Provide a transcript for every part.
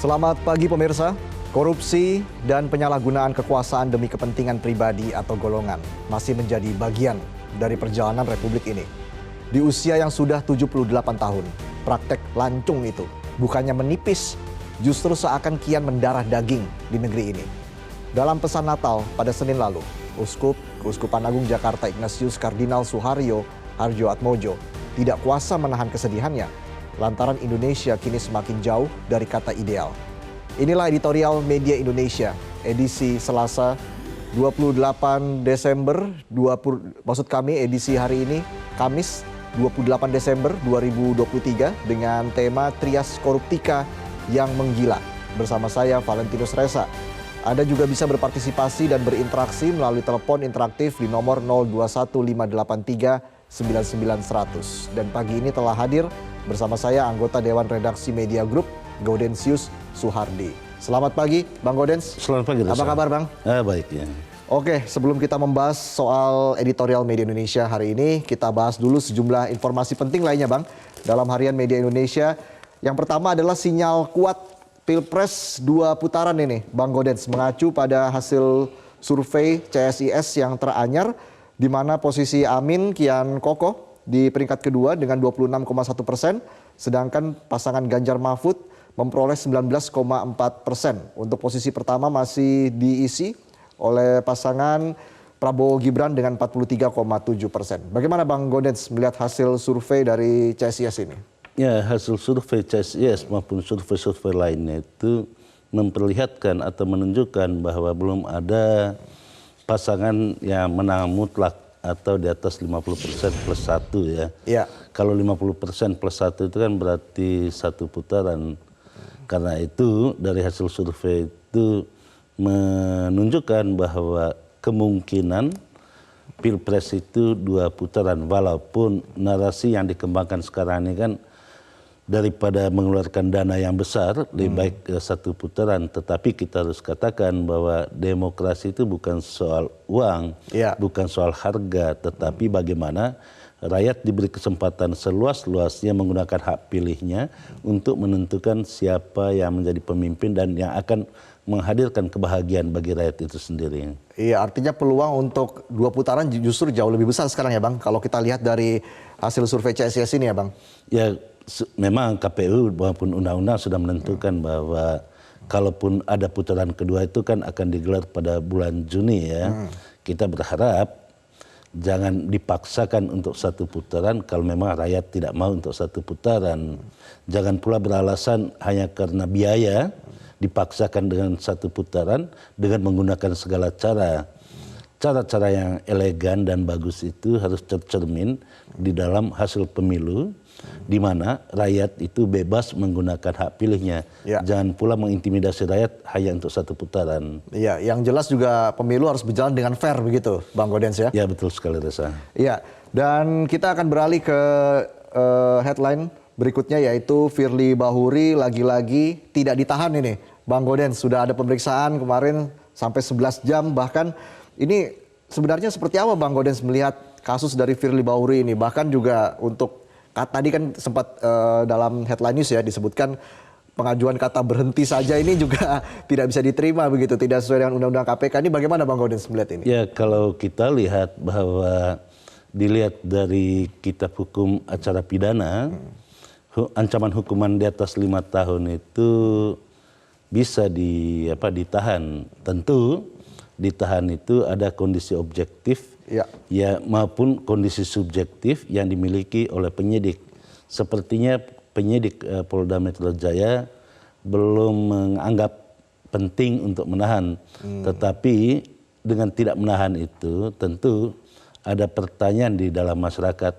Selamat pagi pemirsa. Korupsi dan penyalahgunaan kekuasaan demi kepentingan pribadi atau golongan masih menjadi bagian dari perjalanan Republik ini. Di usia yang sudah 78 tahun, praktek lancung itu bukannya menipis, justru seakan kian mendarah daging di negeri ini. Dalam pesan Natal pada Senin lalu, Keuskupan Agung Jakarta Ignatius Kardinal Suharyo Hardjoatmojo tidak kuasa menahan kesedihannya lantaran Indonesia kini semakin jauh dari kata ideal. Inilah editorial Media Indonesia edisi Selasa 28 Desember edisi hari ini Kamis 28 Desember 2023 dengan tema Trias Koruptika yang Menggila. Bersama saya Valentinus Reza. Anda juga bisa berpartisipasi dan berinteraksi melalui telepon interaktif di nomor 0215839900. Dan pagi ini telah hadir bersama saya anggota Dewan Redaksi Media Group Gaudensius Suhardi. Selamat pagi Bang Gaudens. Selamat pagi. Apa kabar Bang? Baik ya. Oke, sebelum kita membahas soal editorial Media Indonesia hari ini, kita bahas dulu sejumlah informasi penting lainnya Bang dalam harian Media Indonesia. Yang pertama adalah sinyal kuat Pilpres 2 putaran ini, Bang Gaudens, mengacu pada hasil survei CSIS yang teranyar, di mana posisi Amin kian kokoh di peringkat kedua dengan 26,1%, sedangkan pasangan Ganjar Mahfud memperoleh 19,4%. Untuk posisi pertama masih diisi oleh pasangan Prabowo Gibran dengan 43,7%. Bagaimana Bang Gaudens melihat hasil survei dari CSIS ini? Ya, hasil survei CSIS maupun survei-survei lainnya itu memperlihatkan atau menunjukkan bahwa belum ada pasangan yang menang mutlak atau di atas 50% plus 1 ya. Ya. Kalau 50% plus 1 itu kan berarti satu putaran. Karena itu dari hasil survei itu menunjukkan bahwa kemungkinan Pilpres itu 2 putaran. Walaupun narasi yang dikembangkan sekarang ini kan daripada mengeluarkan dana yang besar, lebih baik satu putaran. Tetapi kita harus katakan bahwa demokrasi itu bukan soal uang, bukan soal harga, tetapi bagaimana rakyat diberi kesempatan seluas-luasnya menggunakan hak pilihnya untuk menentukan siapa yang menjadi pemimpin dan yang akan menghadirkan kebahagiaan bagi rakyat itu sendiri. Iya, artinya peluang untuk 2 putaran justru jauh lebih besar sekarang ya Bang, kalau kita lihat dari hasil survei CSIS ini ya Bang. Ya, memang KPU maupun undang-undang sudah menentukan bahwa kalaupun ada putaran kedua itu kan akan digelar pada bulan Juni ya. Kita berharap jangan dipaksakan untuk satu putaran kalau memang rakyat tidak mau untuk satu putaran. Jangan pula beralasan hanya karena biaya dipaksakan dengan satu putaran dengan menggunakan segala cara. Cara-cara yang elegan dan bagus itu harus tercermin di dalam hasil pemilu, di mana rakyat itu bebas menggunakan hak pilihnya. Ya. Jangan pula mengintimidasi rakyat hanya untuk satu putaran. Iya, yang jelas juga pemilu harus berjalan dengan fair begitu, Bang Gaudens ya? Ya, betul sekali Reza. Iya, dan kita akan beralih ke headline berikutnya, yaitu Firly Bahuri lagi-lagi tidak ditahan ini. Bang Gaudens, sudah ada pemeriksaan kemarin sampai 11 jam bahkan. Ini sebenarnya seperti apa Bang Gaudens melihat kasus dari Firly Bahuri ini? Bahkan juga untuk tadi kan sempat dalam headline news ya disebutkan pengajuan kata berhenti saja ini juga tidak bisa diterima begitu, tidak sesuai dengan undang-undang KPK. Ini bagaimana Bang Gaudens melihat ini? Ya, kalau kita lihat bahwa dilihat dari kitab hukum acara pidana, ancaman hukuman di atas 5 tahun itu bisa ditahan. Tentu ditahan itu ada kondisi objektif ya maupun kondisi subjektif yang dimiliki oleh penyidik. Sepertinya penyidik Polda Metro Jaya belum menganggap penting untuk menahan. Tetapi dengan tidak menahan itu tentu ada pertanyaan di dalam masyarakat.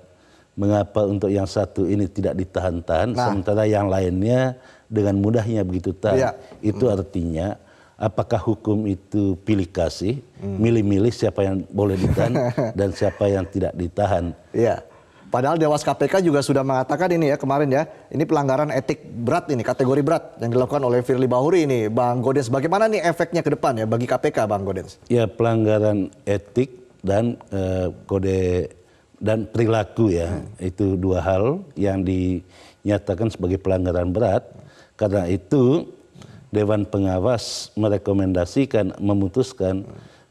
Mengapa untuk yang satu ini tidak ditahan-tahan sementara yang lainnya dengan mudahnya begitu tahan. Itu artinya apakah hukum itu pilih kasih, milih-milih siapa yang boleh ditahan dan siapa yang tidak ditahan. Iya. Padahal Dewas KPK juga sudah mengatakan ini ya kemarin ya, ini pelanggaran etik berat ini, kategori berat yang dilakukan oleh Firly Bahuri ini. Bang Gaudens, bagaimana nih efeknya ke depan ya bagi KPK Bang Gaudens? Ya, pelanggaran etik dan kode dan perilaku ya, itu 2 hal yang dinyatakan sebagai pelanggaran berat. Karena itu Dewan Pengawas merekomendasikan, memutuskan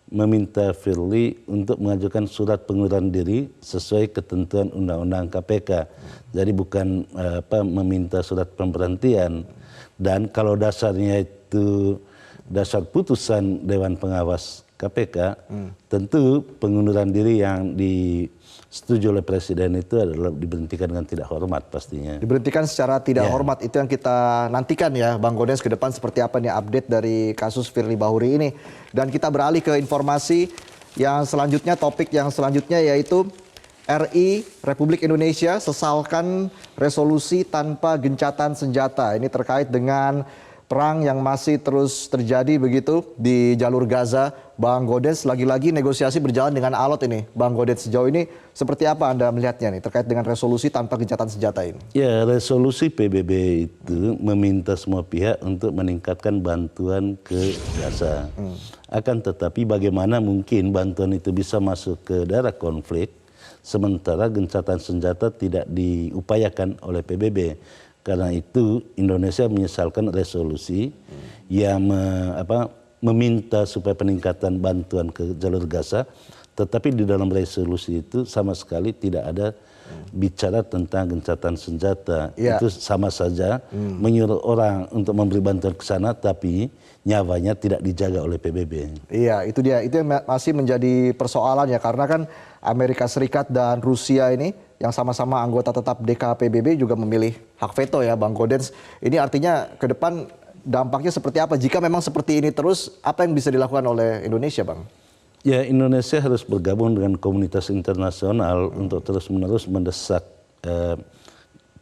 meminta Firly untuk mengajukan surat pengunduran diri sesuai ketentuan Undang-Undang KPK. Jadi bukan meminta surat pemberhentian. Dan kalau dasarnya itu dasar putusan Dewan Pengawas KPK, tentu pengunduran diri yang disetujui oleh Presiden itu adalah diberhentikan dengan tidak hormat pastinya. Diberhentikan secara tidak hormat, itu yang kita nantikan ya Bang Gaudens ke depan seperti apa nih update dari kasus Firly Bahuri ini. Dan kita beralih ke informasi yang selanjutnya, topik yang selanjutnya yaitu RI Republik Indonesia sesalkan resolusi tanpa gencatan senjata. Ini terkait dengan perang yang masih terus terjadi begitu di jalur Gaza. Bang Gaudens, lagi-lagi negosiasi berjalan dengan alot ini. Bang Gaudens, sejauh ini seperti apa Anda melihatnya nih terkait dengan resolusi tanpa gencatan senjata ini? Ya, resolusi PBB itu meminta semua pihak untuk meningkatkan bantuan ke Gaza. Akan tetapi bagaimana mungkin bantuan itu bisa masuk ke daerah konflik sementara gencatan senjata tidak diupayakan oleh PBB. Karena itu Indonesia menyesalkan resolusi yang meminta supaya peningkatan bantuan ke jalur Gaza, tetapi di dalam resolusi itu sama sekali tidak ada bicara tentang gencatan senjata. Itu sama saja menyuruh orang untuk memberi bantuan ke sana, tapi nyawanya tidak dijaga oleh PBB. Iya, itu dia. Itu yang masih menjadi persoalan ya, karena kan Amerika Serikat dan Rusia ini yang sama-sama anggota tetap DKPBB juga memilih hak veto ya Bang Gaudens. Ini artinya ke depan dampaknya seperti apa? Jika memang seperti ini terus, apa yang bisa dilakukan oleh Indonesia Bang? Ya, Indonesia harus bergabung dengan komunitas internasional untuk terus-menerus mendesak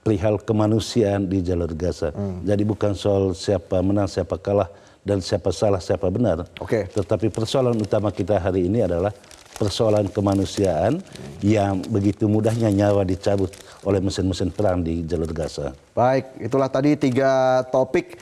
perihal kemanusiaan di jalur Gaza. Jadi bukan soal siapa menang, siapa kalah, dan siapa salah, siapa benar. Tetapi persoalan utama kita hari ini adalah persoalan kemanusiaan yang begitu mudahnya nyawa dicabut oleh mesin-mesin perang di jalur Gaza. Baik, itulah tadi 3 topik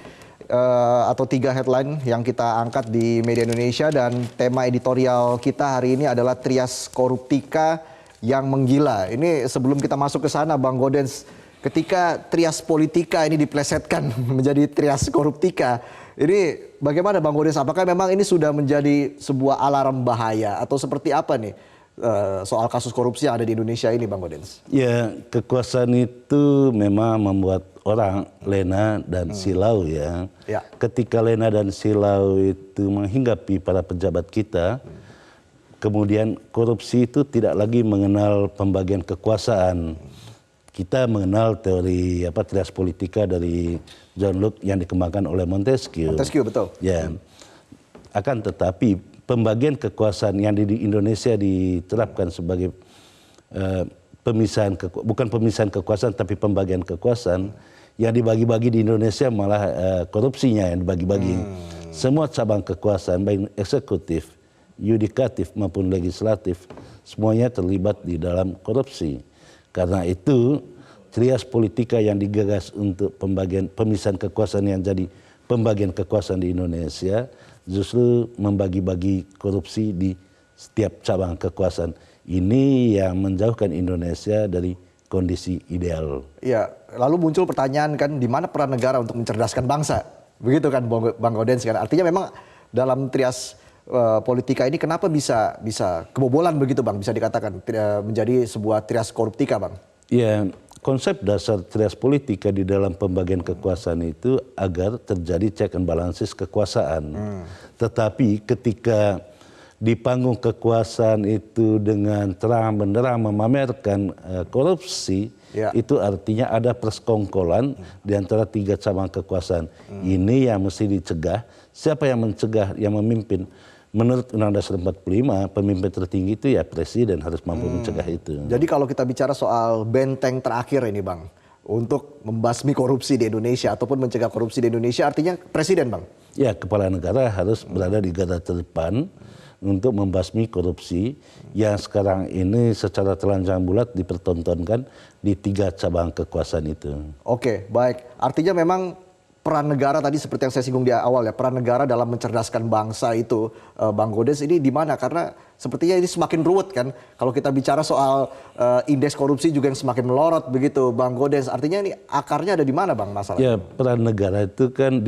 atau 3 headline yang kita angkat di media Indonesia, dan tema editorial kita hari ini adalah Trias Koruptika yang menggila. Ini sebelum kita masuk ke sana Bang Gaudens, ketika Trias Politika ini diplesetkan menjadi Trias Koruptika, ini bagaimana Bang Gaudens? Apakah memang ini sudah menjadi sebuah alarm bahaya atau seperti apa nih soal kasus korupsi yang ada di Indonesia ini Bang Gaudens? Ya, kekuasaan itu memang membuat orang lena dan silau ya. Ketika lena dan silau itu menghinggapi para pejabat kita, kemudian korupsi itu tidak lagi mengenal pembagian kekuasaan. Kita mengenal teori trias politika dari John Locke yang dikembangkan oleh Montesquieu. Montesquieu, betul. Ya. Akan tetapi pembagian kekuasaan yang di Indonesia diterapkan sebagai bukan pemisahan kekuasaan tapi pembagian kekuasaan, yang dibagi-bagi di Indonesia malah korupsinya yang dibagi-bagi. Semua cabang kekuasaan baik eksekutif, yudikatif maupun legislatif semuanya terlibat di dalam korupsi. Karena itu trias politika yang digagas untuk pemisahan kekuasaan yang jadi pembagian kekuasaan di Indonesia justru membagi-bagi korupsi di setiap cabang kekuasaan. Ini yang menjauhkan Indonesia dari kondisi ideal. Iya, lalu muncul pertanyaan kan, di mana peran negara untuk mencerdaskan bangsa? Begitu kan Bang Gaudens kan? Artinya memang dalam trias politika ini kenapa bisa kebobolan begitu Bang, bisa dikatakan menjadi sebuah trias koruptika Bang? Ya, konsep dasar trias politika di dalam pembagian kekuasaan itu agar terjadi check and balances kekuasaan. Tetapi ketika di panggung kekuasaan itu dengan terang benderang memamerkan korupsi, itu artinya ada persekongkolan di antara 3 cabang kekuasaan. Ini yang mesti dicegah. Siapa yang mencegah, yang memimpin? Menurut Undang-Undang Dasar 45, pemimpin tertinggi itu ya Presiden harus mampu mencegah itu. Jadi kalau kita bicara soal benteng terakhir ini Bang, untuk membasmi korupsi di Indonesia ataupun mencegah korupsi di Indonesia, artinya Presiden Bang? Ya, kepala negara harus berada di garda terdepan untuk membasmi korupsi yang sekarang ini secara telanjang bulat dipertontonkan di 3 cabang kekuasaan itu. Oke, baik. Artinya memang peran negara tadi seperti yang saya singgung di awal ya, peran negara dalam mencerdaskan bangsa itu Bang Gaudens ini di mana? Karena sepertinya ini semakin ruwet kan. Kalau kita bicara soal indeks korupsi juga yang semakin melorot begitu Bang Gaudens. Artinya ini akarnya ada di mana Bang masalahnya? Ya, peran negara itu kan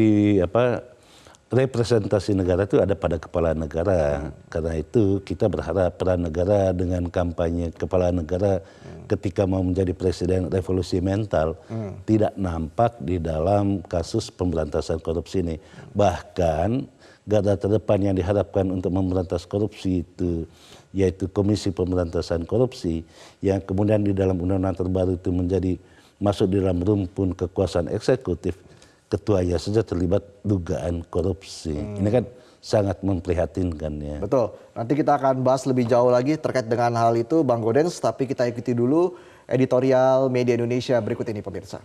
representasi negara itu ada pada kepala negara. Karena itu kita berharap peran negara dengan kampanye kepala negara ketika mau menjadi presiden revolusi mental tidak nampak di dalam kasus pemberantasan korupsi ini. Bahkan garda terdepan yang diharapkan untuk memberantas korupsi itu yaitu Komisi Pemberantasan Korupsi yang kemudian di dalam undang-undang terbaru itu menjadi masuk di dalam rumpun kekuasaan eksekutif. Ketuanya saja terlibat dugaan korupsi. Ini kan sangat memprihatinkan ya. Betul. Nanti kita akan bahas lebih jauh lagi terkait dengan hal itu, Bang Gaudens. Tapi kita ikuti dulu editorial Media Indonesia berikut ini, pemirsa.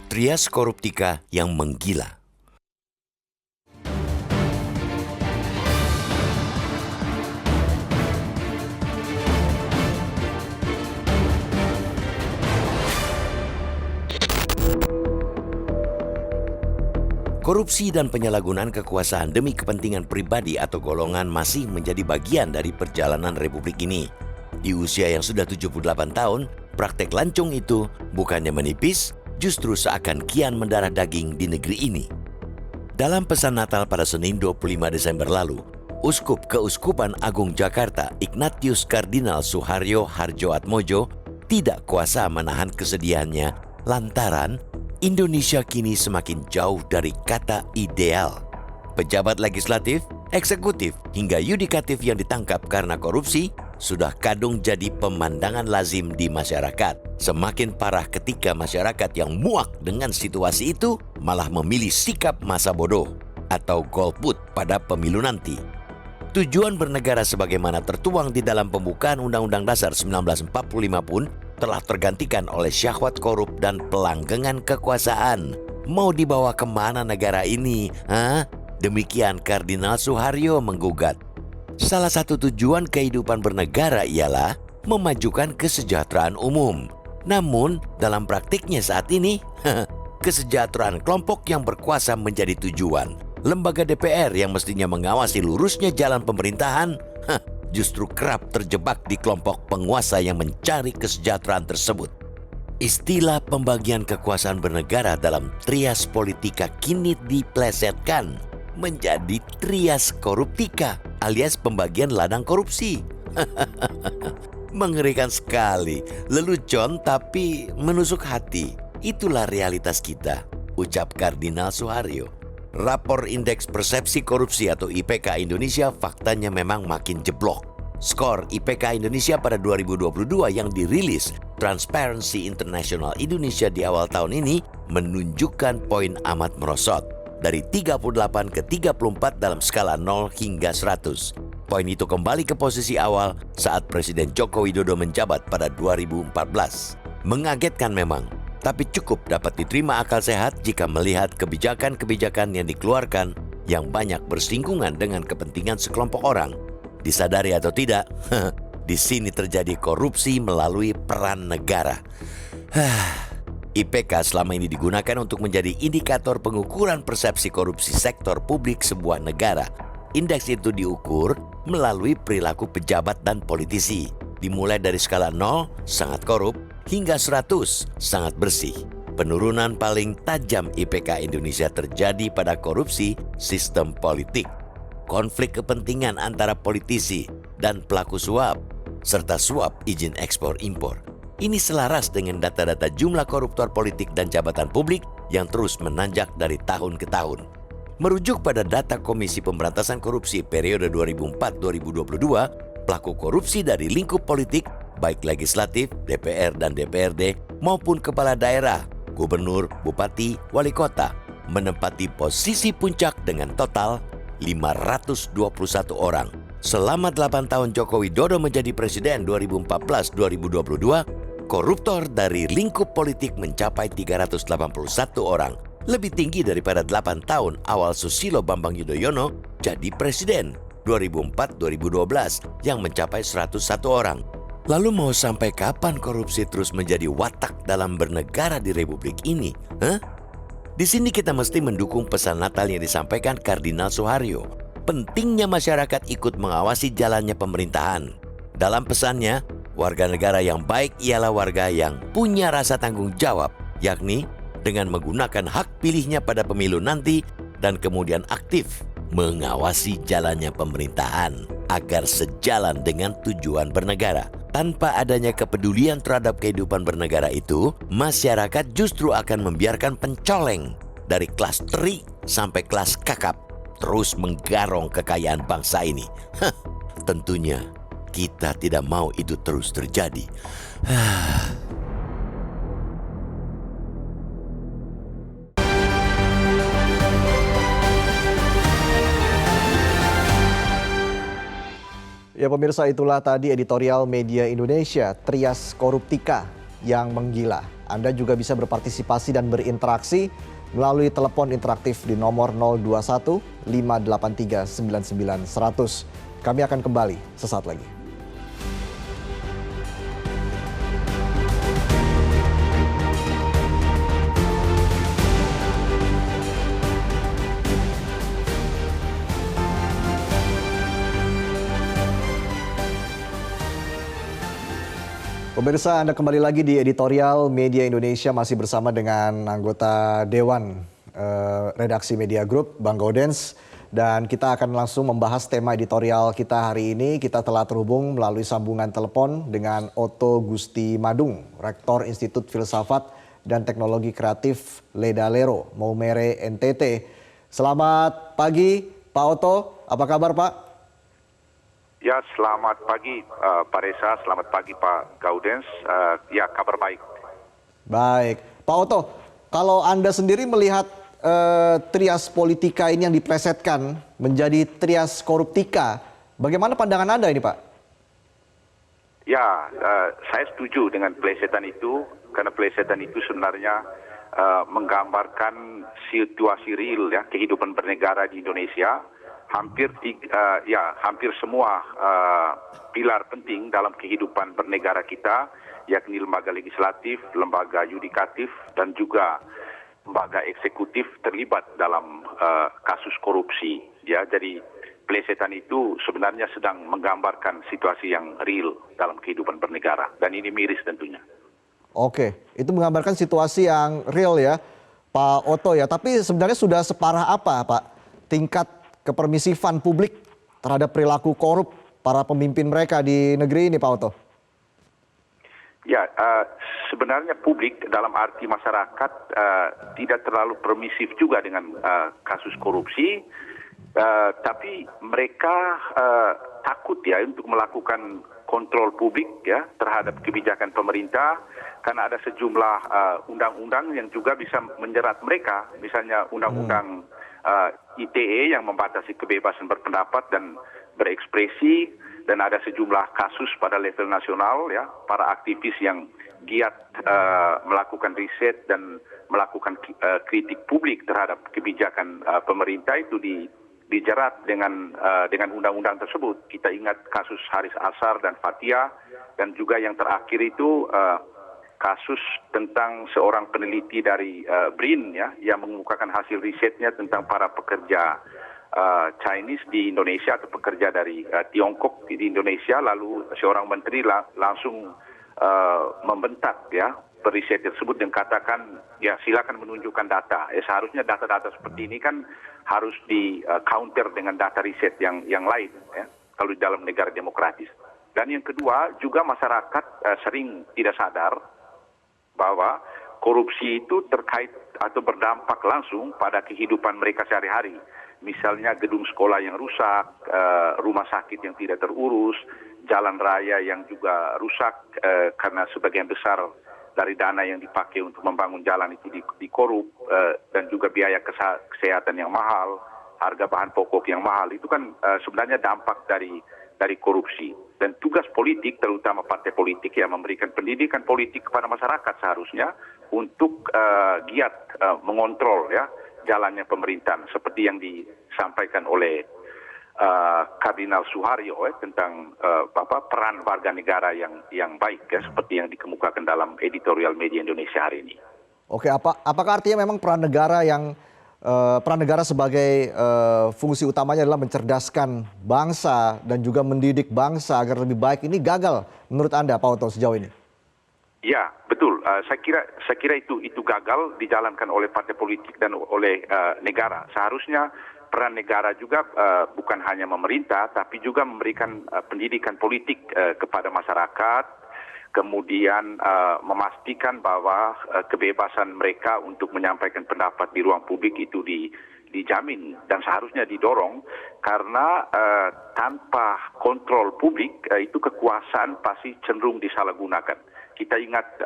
Trias koruptika yang menggila. Korupsi dan penyalahgunaan kekuasaan demi kepentingan pribadi atau golongan masih menjadi bagian dari perjalanan Republik ini. Di usia yang sudah 78 tahun, praktek lancung itu bukannya menipis, justru seakan kian mendarah daging di negeri ini. Dalam pesan Natal pada Senin 25 Desember lalu, Uskup Keuskupan Agung Jakarta Ignatius Kardinal Suharyo Harjoatmojo tidak kuasa menahan kesedihannya lantaran Indonesia kini semakin jauh dari kata ideal. Pejabat legislatif, eksekutif, hingga yudikatif yang ditangkap karena korupsi sudah kadung jadi pemandangan lazim di masyarakat. Semakin parah ketika masyarakat yang muak dengan situasi itu malah memilih sikap masa bodoh atau golput pada pemilu nanti. Tujuan bernegara sebagaimana tertuang di dalam pembukaan Undang-Undang Dasar 1945 pun telah tergantikan oleh syahwat korup dan pelanggengan kekuasaan. Mau dibawa kemana negara ini? Demikian Kardinal Suharyo menggugat. Salah satu tujuan kehidupan bernegara ialah memajukan kesejahteraan umum. Namun, dalam praktiknya saat ini, kesejahteraan kelompok yang berkuasa menjadi tujuan. Lembaga DPR yang mestinya mengawasi lurusnya jalan pemerintahan, justru kerap terjebak di kelompok penguasa yang mencari kesejahteraan tersebut. Istilah pembagian kekuasaan bernegara dalam trias politika kini diplesetkan menjadi trias koruptika alias pembagian ladang korupsi. Mengerikan sekali, lelucon tapi menusuk hati. Itulah realitas kita, ucap Kardinal Suharyo. Rapor Indeks Persepsi Korupsi atau IPK Indonesia faktanya memang makin jeblok. Skor IPK Indonesia pada 2022 yang dirilis Transparency International Indonesia di awal tahun ini menunjukkan poin amat merosot. Dari 38 ke 34 dalam skala 0 hingga 100. Poin itu kembali ke posisi awal saat Presiden Joko Widodo menjabat pada 2014. Mengagetkan memang, tapi cukup dapat diterima akal sehat jika melihat kebijakan-kebijakan yang dikeluarkan yang banyak bersinggungan dengan kepentingan sekelompok orang. Disadari atau tidak, di sini terjadi korupsi melalui peran negara. IPK selama ini digunakan untuk menjadi indikator pengukuran persepsi korupsi sektor publik sebuah negara. Indeks itu diukur melalui perilaku pejabat dan politisi. Dimulai dari skala 0, sangat korup, hingga 100, sangat bersih. Penurunan paling tajam IPK Indonesia terjadi pada korupsi sistem politik. Konflik kepentingan antara politisi dan pelaku suap, serta suap izin ekspor impor. Ini selaras dengan data-data jumlah koruptor politik dan jabatan publik yang terus menanjak dari tahun ke tahun. Merujuk pada data Komisi Pemberantasan Korupsi periode 2004-2022, pelaku korupsi dari lingkup politik, baik legislatif, DPR dan DPRD, maupun kepala daerah, gubernur, bupati, wali kota, menempati posisi puncak dengan total 521 orang. Selama 8 tahun Joko Widodo menjadi presiden 2014-2022, koruptor dari lingkup politik mencapai 381 orang. Lebih tinggi daripada 8 tahun awal Susilo Bambang Yudhoyono jadi presiden 2004-2012 yang mencapai 101 orang. Lalu mau sampai kapan korupsi terus menjadi watak dalam bernegara di Republik ini? Di sini kita mesti mendukung pesan Natal yang disampaikan Kardinal Suharyo. Pentingnya masyarakat ikut mengawasi jalannya pemerintahan. Dalam pesannya, Warga negara yang baik ialah warga yang punya rasa tanggung jawab, yakni dengan menggunakan hak pilihnya pada pemilu nanti dan kemudian aktif mengawasi jalannya pemerintahan agar sejalan dengan tujuan bernegara. Tanpa adanya kepedulian terhadap kehidupan bernegara itu, masyarakat justru akan membiarkan pencoleng dari kelas teri sampai kelas kakap terus menggarong kekayaan bangsa ini. Tentunya kita tidak mau itu terus terjadi. Ya pemirsa, itulah tadi editorial Media Indonesia, Trias Koruptika yang menggila. Anda juga bisa berpartisipasi dan berinteraksi melalui telepon interaktif di nomor 021 583 99 100. Kami akan kembali sesaat lagi. Pemirsa, Anda kembali lagi di editorial Media Indonesia, masih bersama dengan anggota Dewan Redaksi Media Group, Bang Gaudens. Dan kita akan langsung membahas tema editorial kita hari ini. Kita telah terhubung melalui sambungan telepon dengan Otto Gusti Madung, Rektor Institut Filsafat dan Teknologi Kreatif Ledalero, Maumere, NTT. Selamat pagi Pak Otto, apa kabar Pak? Ya, selamat pagi Pak Reza, selamat pagi Pak Gaudens. Ya, kabar baik. Baik, Pak Otto, kalau Anda sendiri melihat trias politika ini yang diplesetkan menjadi trias koruptika, bagaimana pandangan Anda ini Pak? Ya, saya setuju dengan plesetan itu, karena plesetan itu sebenarnya menggambarkan situasi real ya kehidupan bernegara di Indonesia. Hampir semua pilar penting dalam kehidupan bernegara kita, yakni lembaga legislatif, lembaga yudikatif, dan juga lembaga eksekutif terlibat dalam kasus korupsi. Ya, jadi plesetan itu sebenarnya sedang menggambarkan situasi yang real dalam kehidupan bernegara, dan ini miris tentunya. Oke, itu menggambarkan situasi yang real ya, Pak Otto ya. Tapi sebenarnya sudah separah apa, Pak, tingkat kepermisifan publik terhadap perilaku korup para pemimpin mereka di negeri ini, Pak Otto? Ya, sebenarnya publik dalam arti masyarakat tidak terlalu permisif juga dengan kasus korupsi, tapi mereka takut ya untuk melakukan kontrol publik ya terhadap kebijakan pemerintah, karena ada sejumlah undang-undang yang juga bisa menjerat mereka, misalnya undang-undang ITE yang membatasi kebebasan berpendapat dan berekspresi, dan ada sejumlah kasus pada level nasional ya, para aktivis yang giat melakukan riset dan melakukan kritik publik terhadap kebijakan pemerintah itu dijerat dengan undang-undang tersebut. Kita ingat kasus Haris Azhar dan Fathia, dan juga yang terakhir itu kasus tentang seorang peneliti dari BRIN ya yang mengemukakan hasil risetnya tentang para pekerja Chinese di Indonesia atau pekerja dari Tiongkok di Indonesia, lalu seorang menteri langsung membentak ya periset tersebut dan katakan ya silakan menunjukkan data. Seharusnya data-data seperti ini kan harus di counter dengan data riset yang lain ya kalau di dalam negara demokratis. Dan yang kedua juga masyarakat sering tidak sadar bahwa korupsi itu terkait atau berdampak langsung pada kehidupan mereka sehari-hari. Misalnya gedung sekolah yang rusak, rumah sakit yang tidak terurus, jalan raya yang juga rusak karena sebagian besar dari dana yang dipakai untuk membangun jalan itu dikorup, dan juga biaya kesehatan yang mahal, harga bahan pokok yang mahal. Itu kan sebenarnya dampak dari korupsi. Dan tugas politik, terutama partai politik yang memberikan pendidikan politik kepada masyarakat seharusnya untuk giat mengontrol ya jalannya pemerintahan, seperti yang disampaikan oleh Kardinal Suharyo tentang peran warga negara yang baik ya, seperti yang dikemukakan dalam editorial Media Indonesia hari ini. Oke, apakah artinya memang peran negara yang peran negara sebagai fungsi utamanya adalah mencerdaskan bangsa dan juga mendidik bangsa agar lebih baik, ini gagal menurut Anda, Pak Oto, sejauh ini? Ya, betul. Saya kira itu gagal dijalankan oleh partai politik dan oleh negara. Seharusnya peran negara juga bukan hanya memerintah, tapi juga memberikan pendidikan politik kepada masyarakat, kemudian memastikan bahwa kebebasan mereka untuk menyampaikan pendapat di ruang publik itu dijamin dan seharusnya didorong, karena tanpa kontrol publik itu kekuasaan pasti cenderung disalahgunakan. Kita ingat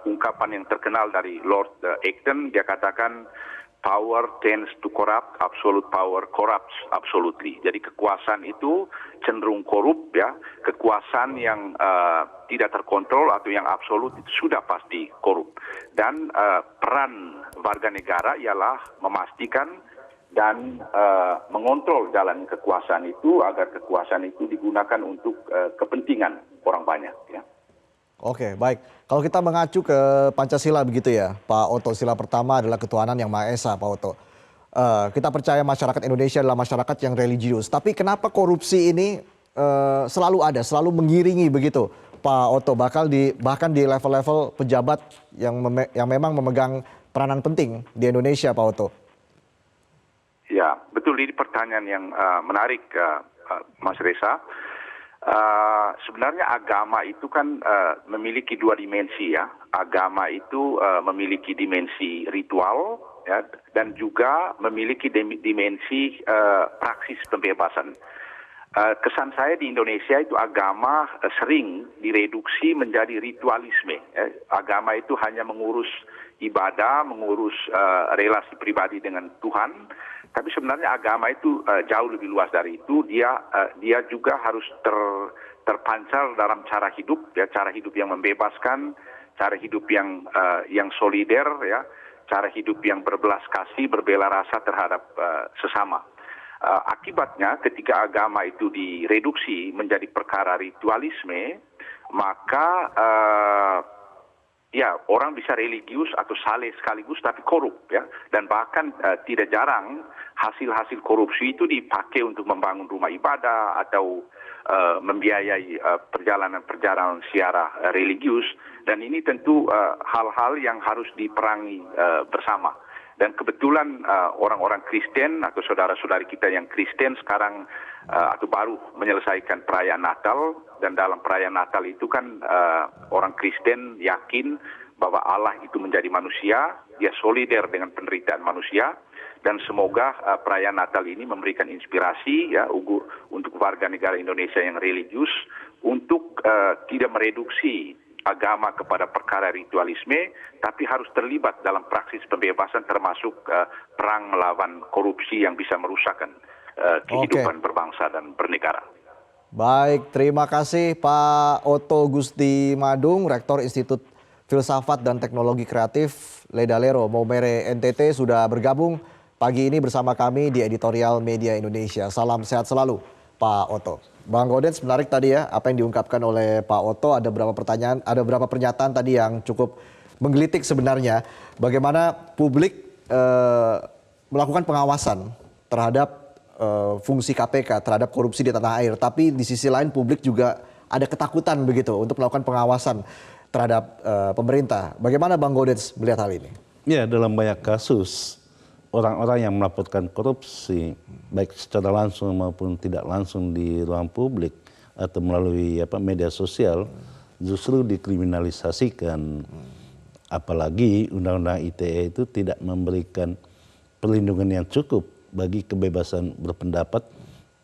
ungkapan yang terkenal dari Lord Acton, dia katakan power tends to corrupt, absolute power corrupts absolutely. Jadi kekuasaan itu cenderung korup, ya. Kekuasaan yang tidak terkontrol atau yang absolut itu sudah pasti korup. Dan peran warga negara ialah memastikan dan mengontrol jalan kekuasaan itu agar kekuasaan itu digunakan untuk kepentingan orang banyak, ya. Oke, baik. Kalau kita mengacu ke Pancasila begitu ya, Pak Oto, sila pertama adalah ketuhanan yang Maha Esa, Pak Oto. Kita percaya masyarakat Indonesia adalah masyarakat yang religius. Tapi kenapa korupsi ini selalu ada, selalu mengiringi begitu, Pak Oto, bahkan di level-level pejabat yang memang memegang peranan penting di Indonesia, Pak Oto? Ya, betul. Ini pertanyaan yang menarik, Mas Reza. Sebenarnya agama itu kan memiliki dua dimensi, ya. Agama itu memiliki dimensi ritual, ya, dan juga memiliki dimensi praksis pembebasan. Kesan saya di Indonesia itu agama sering direduksi menjadi ritualisme. Agama itu hanya mengurus ibadah, mengurus relasi pribadi dengan Tuhan. Tapi sebenarnya agama itu jauh lebih luas dari itu. Dia juga harus terpancar dalam cara hidup, ya, cara hidup yang membebaskan, cara hidup yang solider, ya, cara hidup yang berbelas kasih, berbela rasa terhadap sesama. Akibatnya ketika agama itu direduksi menjadi perkara ritualisme, maka ya, orang bisa religius atau saleh sekaligus tapi korup, ya, dan bahkan tidak jarang hasil-hasil korupsi itu dipakai untuk membangun rumah ibadah atau membiayai perjalanan-perjalanan secara religius, dan ini tentu hal-hal yang harus diperangi bersama. Dan kebetulan orang-orang Kristen atau saudara-saudari kita yang Kristen sekarang atau baru menyelesaikan perayaan Natal, dan dalam perayaan Natal itu kan orang Kristen yakin bahwa Allah itu menjadi manusia, dia solider dengan penderitaan manusia, dan semoga perayaan Natal ini memberikan inspirasi, ya, untuk warga negara Indonesia yang religius untuk tidak mereduksi agama kepada perkara ritualisme, tapi harus terlibat dalam praksis pembebasan termasuk perang melawan korupsi yang bisa merusakkan kehidupan berbangsa dan bernegara. Baik, terima kasih Pak Oto Gusti Madung, Rektor Institut Filsafat dan Teknologi Kreatif Ledalero Maumere NTT, sudah bergabung pagi ini bersama kami di Editorial Media Indonesia. Salam sehat selalu, Pak Oto. Bang Gaudens, menarik tadi ya apa yang diungkapkan oleh Pak Oto. Ada beberapa pernyataan tadi yang cukup menggelitik sebenarnya. Bagaimana publik melakukan pengawasan terhadap fungsi KPK, terhadap korupsi di tanah air. Tapi di sisi lain publik juga ada ketakutan begitu untuk melakukan pengawasan terhadap pemerintah. Bagaimana Bang Gaudens melihat hal ini? Ya, dalam banyak kasus orang-orang yang melaporkan korupsi, baik secara langsung maupun tidak langsung di ruang publik atau melalui media sosial, justru dikriminalisasikan. Apalagi Undang-Undang ITE itu tidak memberikan perlindungan yang cukup bagi kebebasan berpendapat,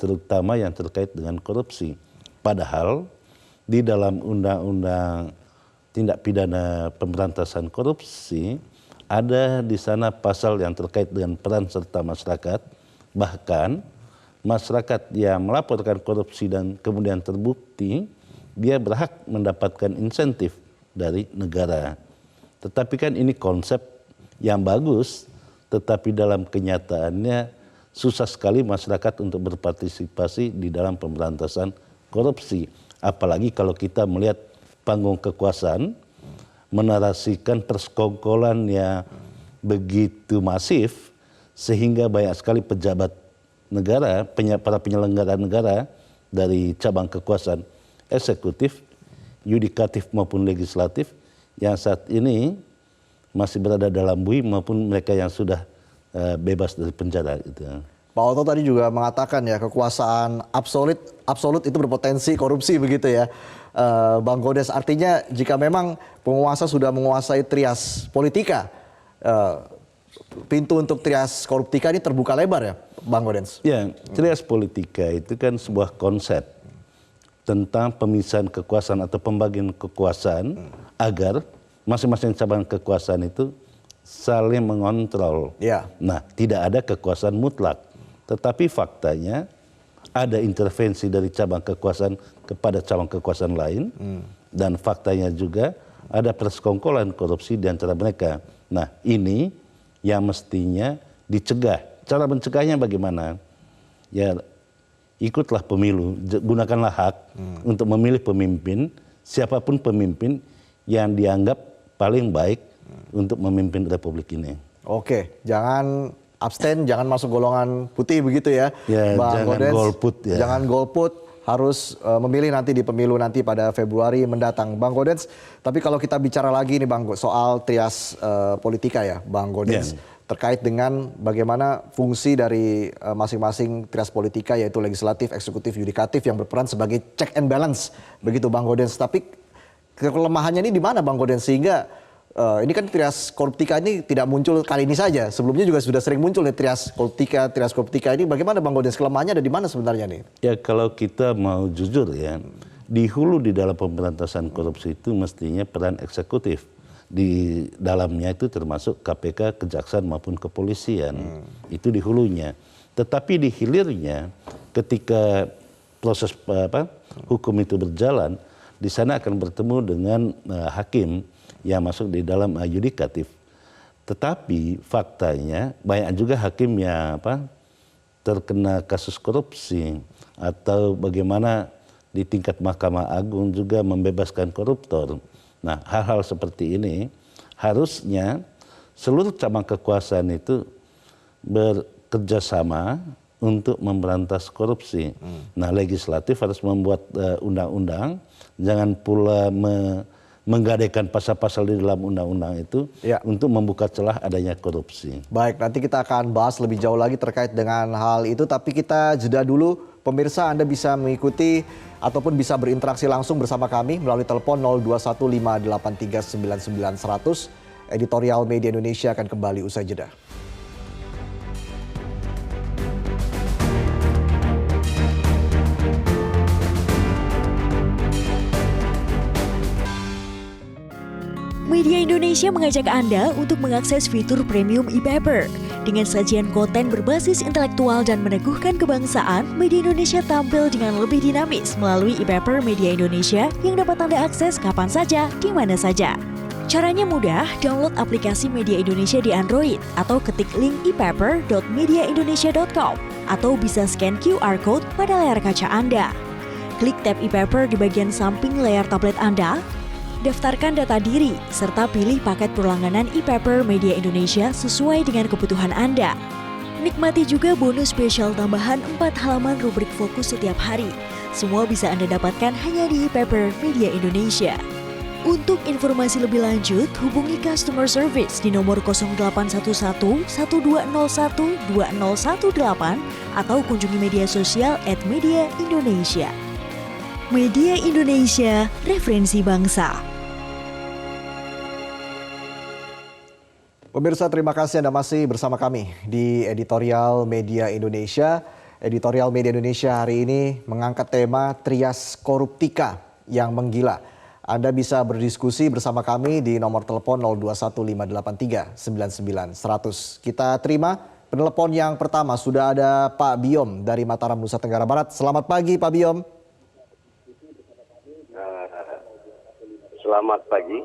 terutama yang terkait dengan korupsi. Padahal di dalam Undang-Undang Tindak Pidana Pemberantasan Korupsi, ada di sana pasal yang terkait dengan peran serta masyarakat, bahkan masyarakat yang melaporkan korupsi dan kemudian terbukti, dia berhak mendapatkan insentif dari negara. Tetapi kan ini konsep yang bagus, tetapi dalam kenyataannya susah sekali masyarakat untuk berpartisipasi di dalam pemberantasan korupsi. Apalagi kalau kita melihat panggung kekuasaan, menarasikan persekongkolan yang begitu masif, sehingga banyak sekali pejabat negara, para penyelenggara negara dari cabang kekuasaan eksekutif, yudikatif maupun legislatif yang saat ini masih berada dalam bui maupun mereka yang sudah bebas dari penjara gitu. Pak Oto tadi juga mengatakan ya kekuasaan absolut itu berpotensi korupsi begitu ya. Bang Godes, artinya jika memang penguasa sudah menguasai trias politika, pintu untuk trias koruptika ini terbuka lebar ya, Bang Godes? Ya, trias politika itu kan sebuah konsep tentang pemisahan kekuasaan atau pembagian kekuasaan agar masing-masing cabang kekuasaan itu saling mengontrol. Ya. Nah, tidak ada kekuasaan mutlak, tetapi faktanya ada intervensi dari cabang kekuasaan kepada cabang kekuasaan lain, dan faktanya juga ada persekongkolan korupsi di antara mereka. Nah, ini yang mestinya dicegah. Cara mencegahnya bagaimana? Ya, ikutlah pemilu, gunakanlah hak untuk memilih pemimpin, siapapun pemimpin yang dianggap paling baik untuk memimpin republik ini. Oke, jangan abstain, jangan masuk golongan putih begitu ya, Ya, Bang jangan Godes. golput ya. Jangan golput, harus memilih nanti di pemilu nanti pada Februari mendatang, Bang Godes. Tapi kalau kita bicara lagi nih Bang, soal trias politika ya, Bang Godes, terkait dengan bagaimana fungsi dari masing-masing trias politika yaitu legislatif, eksekutif, yudikatif yang berperan sebagai check and balance, begitu Bang Godes. Tapi kelemahannya ini di mana Bang Godes, sehingga ini kan trias koruptika ini tidak muncul kali ini saja. Sebelumnya juga sudah sering muncul nih trias koruptika ini. Bagaimana Bang Godes, kelemahannya ada di mana sebenarnya nih? Ya, kalau kita mau jujur ya, di hulu di dalam pemberantasan korupsi itu mestinya peran eksekutif. Di dalamnya itu termasuk KPK, Kejaksaan maupun kepolisian. Itu di hulunya. Tetapi di hilirnya ketika proses hukum itu berjalan, di sana akan bertemu dengan hakim yang masuk di dalam yudikatif. Tetapi faktanya banyak juga hakim yang terkena kasus korupsi, atau bagaimana di tingkat Mahkamah Agung juga membebaskan koruptor. Nah, hal-hal seperti ini harusnya seluruh cabang kekuasaan itu bekerja sama untuk memberantas korupsi. Nah, legislatif harus membuat undang-undang, jangan pula menggadaikan pasal-pasal di dalam undang-undang itu untuk membuka celah adanya korupsi. Baik, nanti kita akan bahas lebih jauh lagi terkait dengan hal itu, tapi kita jeda dulu. Pemirsa, Anda bisa mengikuti ataupun bisa berinteraksi langsung bersama kami melalui telepon 0215839900. Editorial Media Indonesia akan kembali usai jeda. Media Indonesia mengajak Anda untuk mengakses fitur premium e-paper. Dengan sajian konten berbasis intelektual dan meneguhkan kebangsaan, Media Indonesia tampil dengan lebih dinamis melalui e-paper Media Indonesia yang dapat Anda akses kapan saja, di mana saja. Caranya mudah, download aplikasi Media Indonesia di Android atau ketik link e-paper.mediaindonesia.com atau bisa scan QR Code pada layar kaca Anda. Klik tab e-paper di bagian samping layar tablet Anda, daftarkan data diri, serta pilih paket berlangganan e-paper Media Indonesia sesuai dengan kebutuhan Anda. Nikmati juga bonus spesial tambahan 4 halaman rubrik fokus setiap hari. Semua bisa Anda dapatkan hanya di e-paper Media Indonesia. Untuk informasi lebih lanjut, hubungi customer service di nomor 0811 1201 2018 atau kunjungi media sosial @mediaindonesia. Media Indonesia, referensi bangsa. Pemirsa, terima kasih Anda masih bersama kami di Editorial Media Indonesia. Editorial Media Indonesia hari ini mengangkat tema trias koruptika yang menggila. Anda bisa berdiskusi bersama kami di nomor telepon 0215839900. Kita terima penelpon yang pertama. Sudah ada Pak Biom dari Mataram, Nusa Tenggara Barat. Selamat pagi Pak Biom. Selamat pagi,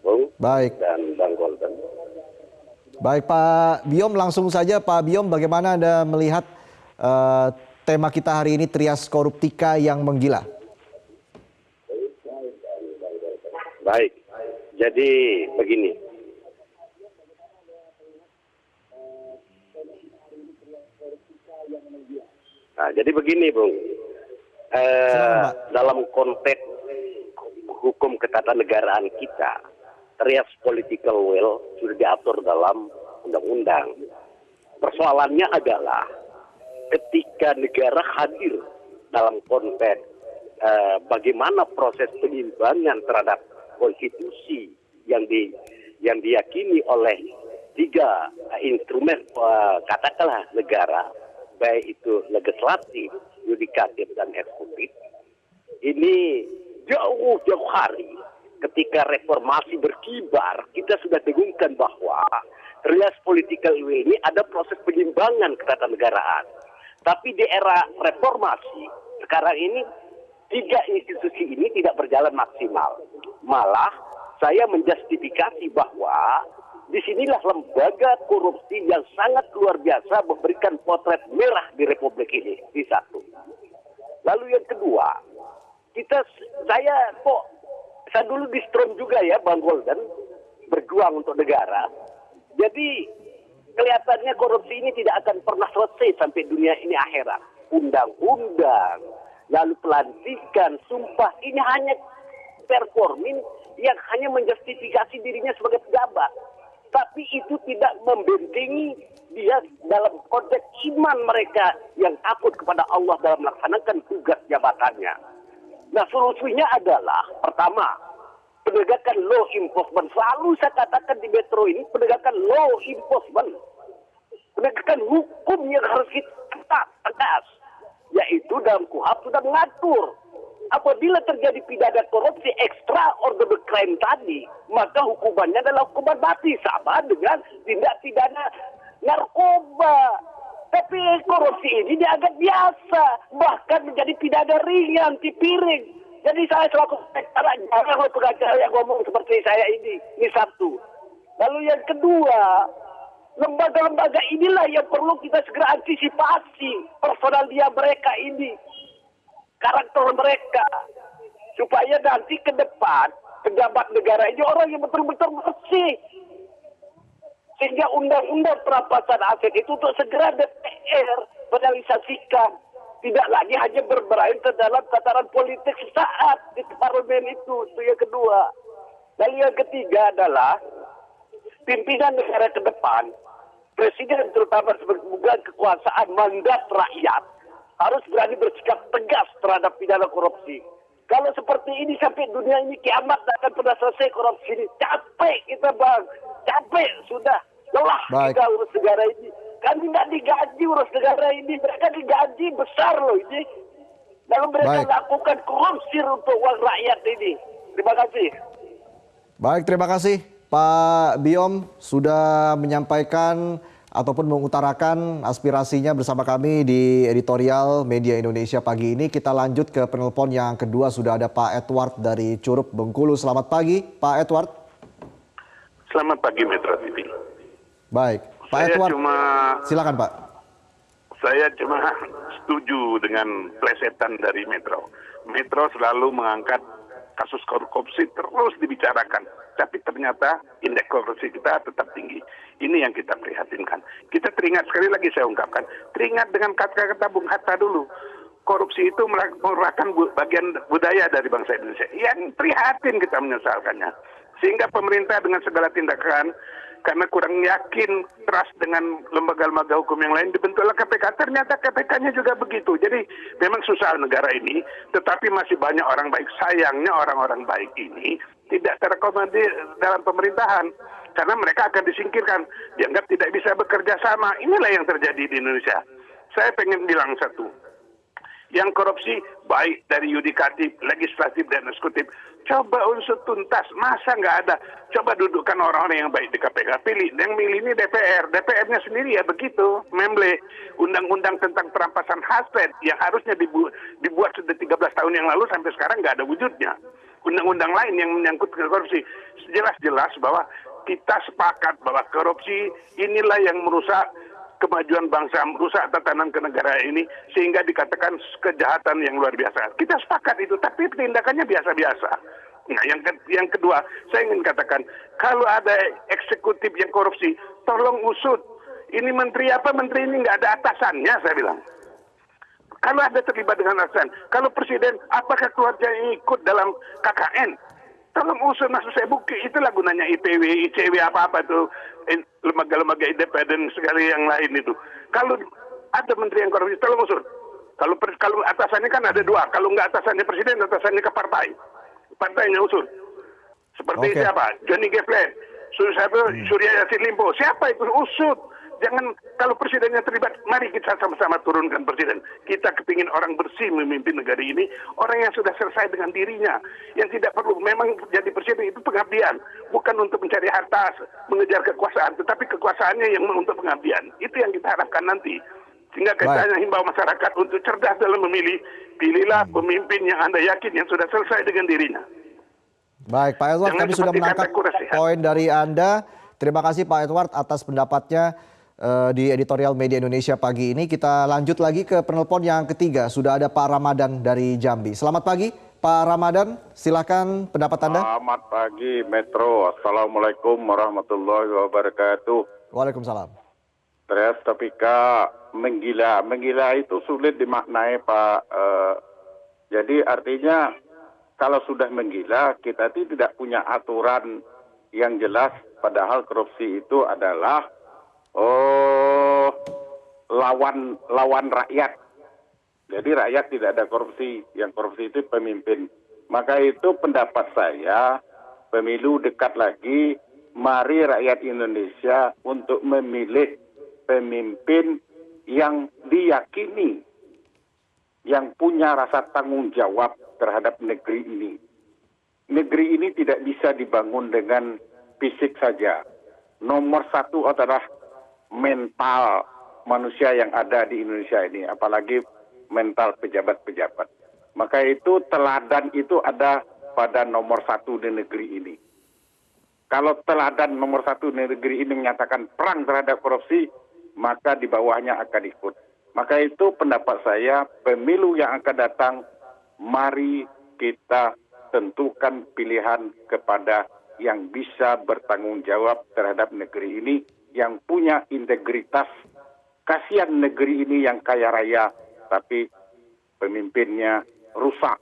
Bung. Baik. Dan Bang Golden. Baik Pak Biom, langsung saja Pak Biom, bagaimana Anda melihat tema kita hari ini, trias koruptika yang menggila? Baik, jadi begini. Nah, jadi begini, Bung. Silakan, Pak. Dalam konteks hukum ketatanegaraan kita, trias political will sudah diatur dalam undang-undang. Persoalannya adalah ketika negara hadir dalam konteks bagaimana proses penyimbangan terhadap konstitusi yang diyakini oleh tiga instrumen katakanlah negara, baik itu legislatif, yudikatif, dan eksekutif. Ini jauh-jauh hari ketika reformasi berkibar, kita sudah dengungkan bahwa trias political will ini ada proses penyimbangan ketatanegaraan. Tapi di era reformasi, sekarang ini tiga institusi ini tidak berjalan maksimal. Malah saya menjustifikasi bahwa disinilah lembaga korupsi yang sangat luar biasa memberikan potret merah di Republik ini. Di satu. Lalu yang kedua, saya dulu di Strom juga ya, Bang Golden, berjuang untuk negara. Jadi kelihatannya korupsi ini tidak akan pernah selesai sampai dunia ini akhirat. Undang-undang, lalu pelantikan, sumpah, ini hanya performing yang hanya menjustifikasi dirinya sebagai pejabat. Tapi itu tidak membentengi dia dalam konteks iman mereka yang takut kepada Allah dalam melaksanakan tugas jabatannya. Nah, solusinya adalah pertama, penegakan law enforcement. Selalu saya katakan di Metro ini penegakan law enforcement. Penegakan hukum yang harus kita tegas. Yaitu dalam KUHP sudah mengatur. Apabila terjadi pidana korupsi extraordinary crime tadi, maka hukumannya adalah hukuman mati, sama dengan tindak pidana narkoba. Tapi korupsi ini dianggap biasa, bahkan menjadi pidana ringan, dipiring. Jadi saya selaku pengacara yang ngomong seperti saya ini satu. Lalu yang kedua, lembaga-lembaga inilah yang perlu kita segera antisipasi personal dia mereka ini, karakter mereka, supaya nanti ke depan pejabat negara ini orang yang betul-betul bersih. Sehingga undang-undang perampasan aset itu untuk segera DPR finalisasikan. Tidak lagi hanya bermain dalam tataran politik sesaat di parlemen itu yang kedua. Lalu yang ketiga adalah pimpinan negara ke depan, presiden terutama sebagai pemegang kekuasaan mandat rakyat, harus berani bersikap tegas terhadap pidana korupsi. Kalau seperti ini sampai dunia ini kiamat akan pernah selesai korupsi ini. Capek kita, Bang. Capek sudah. Lelah kita urus negara ini. Kami tidak digaji urus negara ini. Mereka digaji besar loh ini. Lalu mereka lakukan korupsi untuk uang rakyat ini. Terima kasih. Baik, terima kasih Pak Biom sudah menyampaikan ataupun mengutarakan aspirasinya bersama kami di editorial Media Indonesia pagi ini. Kita lanjut ke penelpon yang kedua, sudah ada Pak Edward dari Curup, Bengkulu. Selamat pagi Pak Edward. Selamat pagi Metro TV. Baik, Pak Edward, silakan Pak. Saya cuma setuju dengan plesetan dari Metro. Metro selalu mengangkat kasus korupsi terus dibicarakan. Tapi ternyata indeks korupsi kita tetap tinggi. Ini yang kita prihatinkan. Kita teringat, sekali lagi saya ungkapkan, teringat dengan kata-kata Bung Hatta dulu. Korupsi itu merupakan bagian budaya dari bangsa Indonesia. Yang prihatin kita menyesalkannya. Sehingga pemerintah dengan segala tindakan, karena kurang yakin, trust dengan lembaga-lembaga hukum yang lain, dibentuklah KPK. Ternyata KPK-nya juga begitu. Jadi memang susah negara ini, tetapi masih banyak orang baik. Sayangnya orang-orang baik ini tidak terakomodir dalam pemerintahan. Karena mereka akan disingkirkan, dianggap tidak bisa bekerja sama. Inilah yang terjadi di Indonesia. Saya pengen bilang satu. Yang korupsi baik dari yudikatif, legislatif, dan eksekutif. Coba unsur tuntas, masa nggak ada? Coba dudukkan orang-orang yang baik di KPK, pilih. Yang milih ini DPR, DPR-nya sendiri ya begitu. Memble undang-undang tentang perampasan aset yang harusnya dibuat sudah 13 tahun yang lalu sampai sekarang nggak ada wujudnya. Undang-undang lain yang menyangkut korupsi, jelas-jelas bahwa kita sepakat bahwa korupsi inilah yang merusak kemajuan bangsa, merusak tatanan kenegaraan ini, sehingga dikatakan kejahatan yang luar biasa. Kita sepakat itu, tapi tindakannya biasa-biasa. Nah, yang kedua, saya ingin katakan, kalau ada eksekutif yang korupsi, tolong usut. Ini menteri apa, menteri ini nggak ada atasannya, saya bilang. Kalau ada terlibat dengan atasan, kalau presiden, apakah keluarganya ikut dalam KKN? Tolong usut masuk saya bukti, itulah gunanya IPW, ICW, apa-apa itu, lembaga-lembaga independen sekali yang lain itu. Kalau ada menteri yang korupsi, tolong usut. Kalau atasannya kan ada dua, kalau nggak atasannya presiden, atasannya ke partai. Partainya usut. Seperti siapa? Johnny G. Plate, Surya Yassin Limpo, siapa itu usut? Jangan, kalau presidennya terlibat, mari kita sama-sama turunkan presiden. Kita kepingin orang bersih memimpin negara ini, orang yang sudah selesai dengan dirinya, yang tidak perlu, memang jadi presiden itu pengabdian, bukan untuk mencari harta, mengejar kekuasaan, tetapi kekuasaannya yang untuk pengabdian. Itu yang kita harapkan nanti. Sehingga kita himbau masyarakat untuk cerdas dalam memilih, pilihlah pemimpin yang Anda yakin yang sudah selesai dengan dirinya. Baik, Pak Edward, kami sudah menangkap poin dari Anda. Terima kasih Pak Edward atas pendapatnya di editorial Media Indonesia pagi ini. Kita lanjut lagi ke penelpon yang ketiga. Sudah ada Pak Ramadan dari Jambi. Selamat pagi Pak Ramadan, silakan pendapat Anda. Selamat pagi Metro. Assalamualaikum warahmatullahi wabarakatuh. Waalaikumsalam. Tres topika menggila. Menggila itu sulit dimaknai Pak. Jadi artinya kalau sudah menggila, kita tidak punya aturan yang jelas. Padahal korupsi itu adalah lawan rakyat. Jadi rakyat tidak ada korupsi, yang korupsi itu pemimpin. Maka itu pendapat saya, pemilu dekat lagi, mari rakyat Indonesia untuk memilih pemimpin yang diyakini, yang punya rasa tanggung jawab terhadap negeri ini. Negeri ini tidak bisa dibangun dengan fisik saja. Nomor satu adalah mental manusia yang ada di Indonesia ini, apalagi mental pejabat-pejabat. Maka itu teladan itu ada pada nomor satu di negeri ini. Kalau teladan nomor satu di negeri ini menyatakan perang terhadap korupsi, maka di bawahnya akan ikut. Maka itu pendapat saya, pemilu yang akan datang, mari kita tentukan pilihan kepada yang bisa bertanggung jawab terhadap negeri ini, yang punya integritas. Kasihan negeri ini yang kaya raya, tapi pemimpinnya rusak.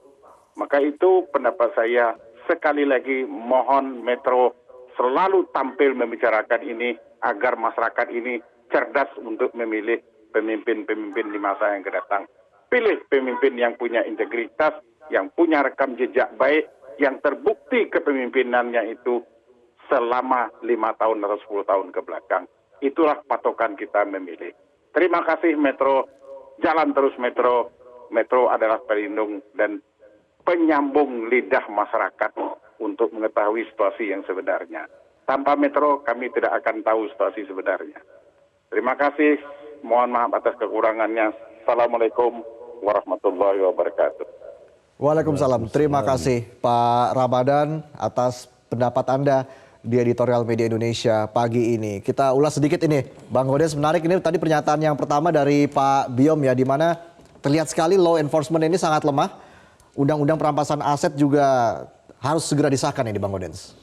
Maka itu pendapat saya, sekali lagi mohon Metro selalu tampil membicarakan ini, agar masyarakat ini cerdas untuk memilih pemimpin-pemimpin di masa yang akan datang. Pilih pemimpin yang punya integritas, yang punya rekam jejak baik, yang terbukti kepemimpinannya itu selama 5 tahun atau 10 tahun ke belakang. Itulah patokan kita memilih. Terima kasih Metro, jalan terus Metro. Metro adalah pelindung dan penyambung lidah masyarakat untuk mengetahui situasi yang sebenarnya. Tanpa Metro kami tidak akan tahu situasi sebenarnya. Terima kasih, mohon maaf atas kekurangannya. Assalamualaikum warahmatullahi wabarakatuh. Waalaikumsalam. Terima kasih Pak Ramadan atas pendapat Anda di editorial Media Indonesia pagi ini. Kita ulas sedikit ini, Bang Gaudens, menarik ini tadi pernyataan yang pertama dari Pak Biom ya, di mana terlihat sekali law enforcement ini sangat lemah. Undang-undang perampasan aset juga harus segera disahkan ini, Bang Gaudens.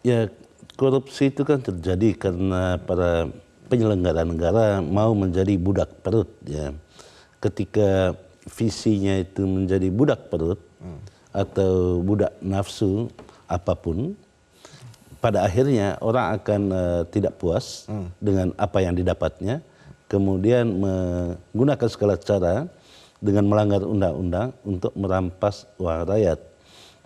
Ya, korupsi itu kan terjadi karena para penyelenggara negara mau menjadi budak perut ya. Ketika visinya itu menjadi budak perut atau budak nafsu apapun, pada akhirnya orang akan tidak puas dengan apa yang didapatnya, kemudian menggunakan segala cara dengan melanggar undang-undang untuk merampas uang rakyat.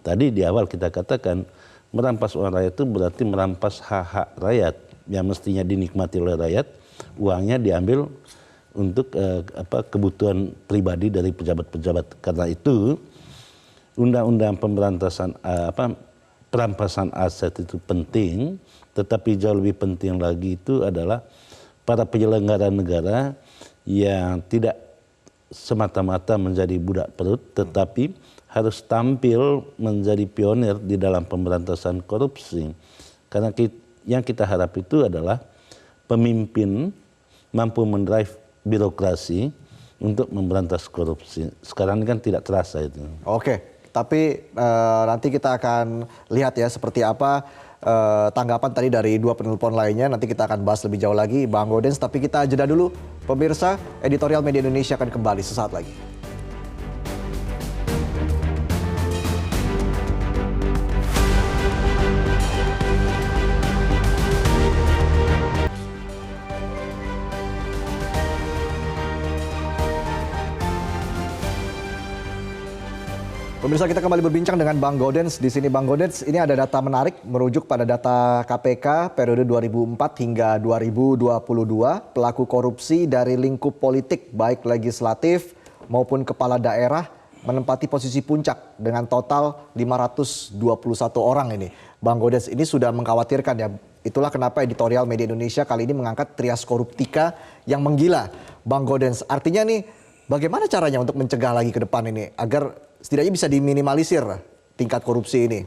Tadi di awal kita katakan merampas uang rakyat itu berarti merampas hak-hak rakyat yang mestinya dinikmati oleh rakyat, uangnya diambil untuk kebutuhan pribadi dari pejabat-pejabat. Karena itu undang-undang pemberantasan perampasan aset itu penting, tetapi jauh lebih penting lagi itu adalah para penyelenggara negara yang tidak semata-mata menjadi budak perut, tetapi harus tampil menjadi pionir di dalam pemberantasan korupsi. Karena yang kita harap itu adalah pemimpin mampu mendrive birokrasi untuk memberantas korupsi. Sekarang ini kan tidak terasa itu. Oke, tapi nanti kita akan lihat ya seperti apa tanggapan tadi dari dua penelpon lainnya. Nanti kita akan bahas lebih jauh lagi, Bang Gaudens. Tapi kita jeda dulu, pemirsa. Editorial Media Indonesia akan kembali sesaat lagi. Pemirsa, kita kembali berbincang dengan Bang Gaudens. Di sini Bang Gaudens, ini ada data menarik merujuk pada data KPK periode 2004 hingga 2022. Pelaku korupsi dari lingkup politik baik legislatif maupun kepala daerah menempati posisi puncak dengan total 521 orang ini. Bang Gaudens, ini sudah mengkhawatirkan ya. Itulah kenapa editorial Media Indonesia kali ini mengangkat trias koruptika yang menggila. Bang Gaudens, artinya nih bagaimana caranya untuk mencegah lagi ke depan ini agar setidaknya bisa diminimalisir tingkat korupsi ini,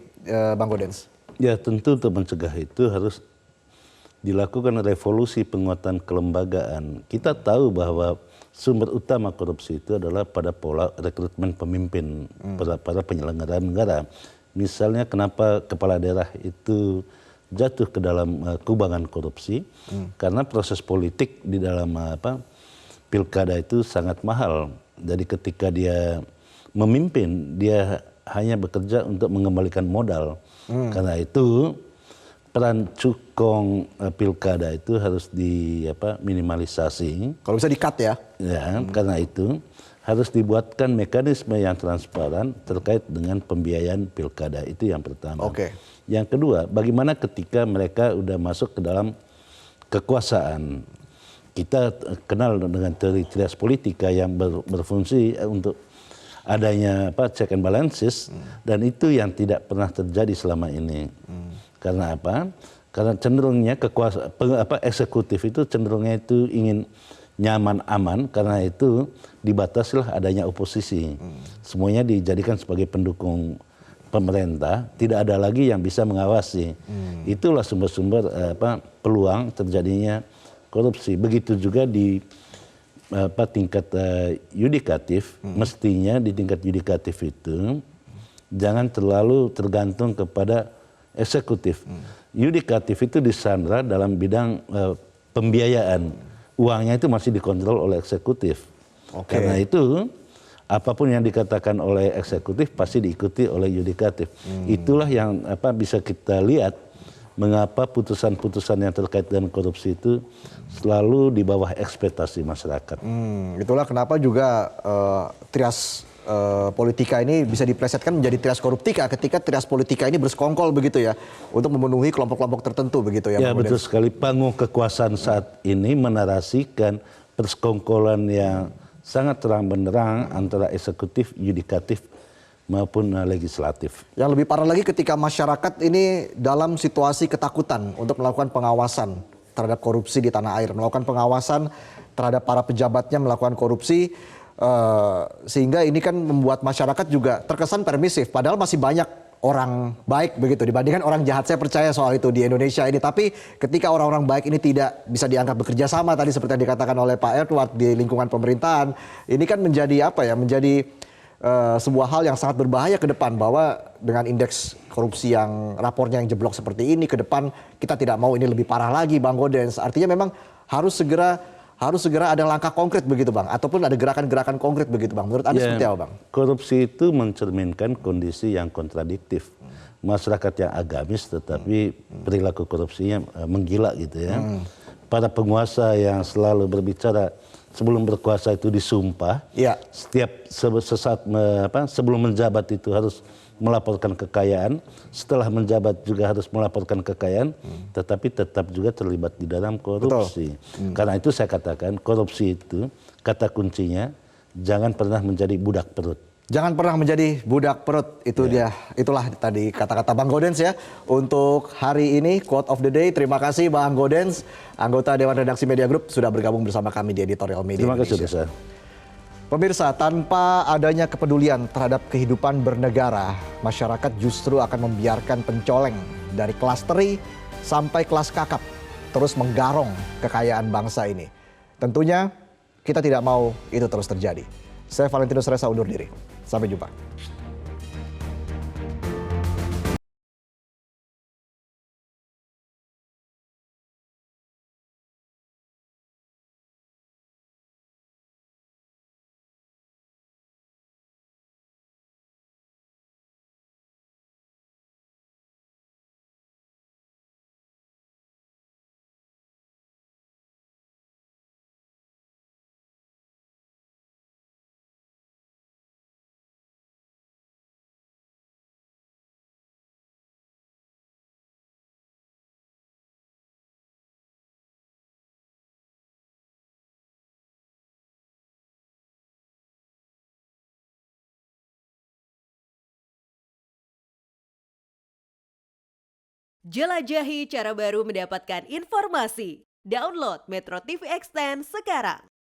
Bang Gaudens? Ya, tentu untuk mencegah itu harus dilakukan revolusi penguatan kelembagaan. Kita tahu bahwa sumber utama korupsi itu adalah pada pola rekrutmen pemimpin para penyelenggara negara. Misalnya kenapa kepala daerah itu jatuh ke dalam kubangan korupsi, karena proses politik di dalam pilkada itu sangat mahal. Jadi ketika dia memimpin, dia hanya bekerja untuk mengembalikan modal. Karena itu peran cukong pilkada itu harus minimalisasi. Kalau bisa di-cut ya? Ya, karena itu harus dibuatkan mekanisme yang transparan terkait dengan pembiayaan pilkada. Itu yang pertama. Oke. Yang kedua, bagaimana ketika mereka udah masuk ke dalam kekuasaan. Kita kenal dengan teori trias politika yang berfungsi untuk adanya check and balances, dan itu yang tidak pernah terjadi selama ini. Karena apa? Karena cenderungnya eksekutif itu cenderungnya itu ingin nyaman aman, karena itu dibatasilah adanya oposisi. Semuanya dijadikan sebagai pendukung pemerintah, tidak ada lagi yang bisa mengawasi. Itulah sumber-sumber peluang terjadinya korupsi. Begitu juga di tingkat yudikatif, mestinya di tingkat yudikatif itu jangan terlalu tergantung kepada eksekutif. Yudikatif itu disandra dalam bidang pembiayaan. Uangnya itu masih dikontrol oleh eksekutif. Karena itu apapun yang dikatakan oleh eksekutif pasti diikuti oleh yudikatif. Itulah yang bisa kita lihat mengapa putusan-putusan yang terkait dengan korupsi itu selalu di bawah ekspektasi masyarakat. Itulah kenapa juga trias politika ini bisa diplesetkan menjadi trias koruptika ketika trias politika ini bersekongkol begitu ya, untuk memenuhi kelompok-kelompok tertentu begitu ya. Ya, betul sekali. Panggung kekuasaan saat ini menarasikan persekongkolan yang sangat terang benderang antara eksekutif, yudikatif maupun legislatif. Yang lebih parah lagi ketika masyarakat ini dalam situasi ketakutan untuk melakukan pengawasan terhadap korupsi di tanah air, melakukan pengawasan terhadap para pejabatnya melakukan korupsi, sehingga ini kan membuat masyarakat juga terkesan permisif, padahal masih banyak orang baik begitu dibandingkan orang jahat. Saya percaya soal itu di Indonesia ini. Tapi ketika orang-orang baik ini tidak bisa dianggap bekerja sama tadi seperti yang dikatakan oleh Pak Edward di lingkungan pemerintahan, ini kan menjadi menjadi sebuah hal yang sangat berbahaya ke depan, bahwa dengan indeks korupsi yang rapornya yang jeblok seperti ini, ke depan kita tidak mau ini lebih parah lagi, Bang Gaudens. Artinya memang harus segera ada langkah konkret begitu, Bang, ataupun ada gerakan-gerakan konkret begitu, Bang. Menurut Anda seperti apa, Bang? Korupsi itu mencerminkan kondisi yang kontradiktif. Masyarakat yang agamis tetapi perilaku korupsinya menggila gitu ya. Para penguasa yang selalu berbicara sebelum berkuasa itu disumpah, setiap sebelum menjabat itu harus melaporkan kekayaan, setelah menjabat juga harus melaporkan kekayaan, tetapi tetap juga terlibat di dalam korupsi. Karena itu saya katakan korupsi itu kata kuncinya jangan pernah menjadi budak perut. Jangan pernah menjadi budak perut, itu dia. Itulah tadi kata-kata Bang Gaudens ya. Untuk hari ini, quote of the day. Terima kasih Bang Gaudens, anggota Dewan Redaksi Media Group, sudah bergabung bersama kami di Editorial Media Indonesia. Terima kasih, Pemirsa, tanpa adanya kepedulian terhadap kehidupan bernegara, masyarakat justru akan membiarkan pencoleng dari kelas teri sampai kelas kakap terus menggarong kekayaan bangsa ini. Tentunya kita tidak mau itu terus terjadi. Saya Valentinus Reza undur diri. Sampai jumpa. Jelajahi cara baru mendapatkan informasi. Download Metro TV Extend sekarang.